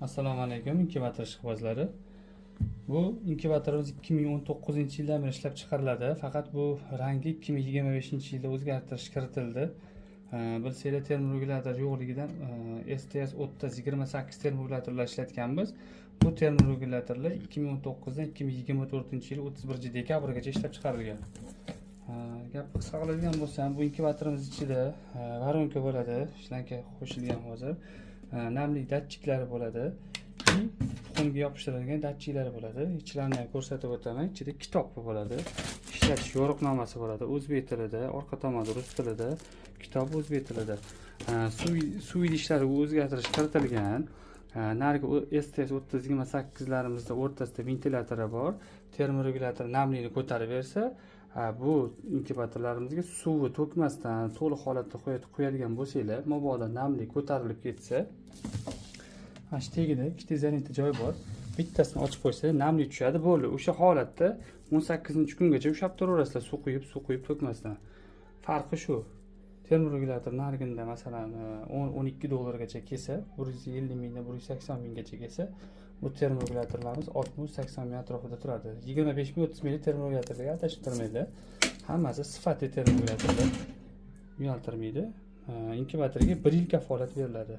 Assalomu alaykum inkubator ishqibozlari. Bu inkubatorimiz 2019-yildan beri ishlab chiqariladi. Faqat bu rangi 2025-yilda o'zgartirish kiritildi. Bilsanglar termoregulyator yo'qligidan STS 3028 termoregulyatorlar ishlatganmiz. Bu termoregulyatorlar 2019dan 2024-yil 31 dekabrgacha ishlab chiqarilgan. Gap qisqa qiladigan bo'lsam, bu inkubatorimiz ichida varonka bo'ladi, shlanka qo'shilgan hozir. Namlik datchiklari bo'ladi. Tuxumga yopishtirilgan datchiklari bo'ladi. Ichlarini ham ko'rsatib o'taman. Ichida kitob bo'ladi. Ishlatish yo'riqnomasi bo'ladi. O'zbek tilida, orqa tomonda rus tilida, kitob o'zbek tilida. Suv idishlari o'zgartirish kiritilgan. Narigi STS 3028 larimizda o'rtasida ventilyatori bor. Termoregulyator namlikni ko'tarib bersa, bu inkubatorlarimizga suvni to'kmasdan to'liq holatda qo'yadigan bo'lsanglar, mabodo namlik ko'tarilib ketsa, shu tagida ikkita izolenta joy bor. Bittasini ochib qo'ysa, namlik tushadi, bo'ldi. O'sha holatda 18-kungacha ushlab turaverasizlar, suv quyib to'kmasdan. Farqi shu. Termoregulyator narigida masalan $12 kelsa, 150 mingdan 180 minggacha kelsa, bu termoregulyatorlarimiz 60-80 ming atrofida turadi. 25 ming 30 ming termoregulyatorlarga atashib turmaydi. Hammasi sifatli termoregulyatorlar uyaltirmaydi. Inkubatorga 1 yil kafolat beriladi.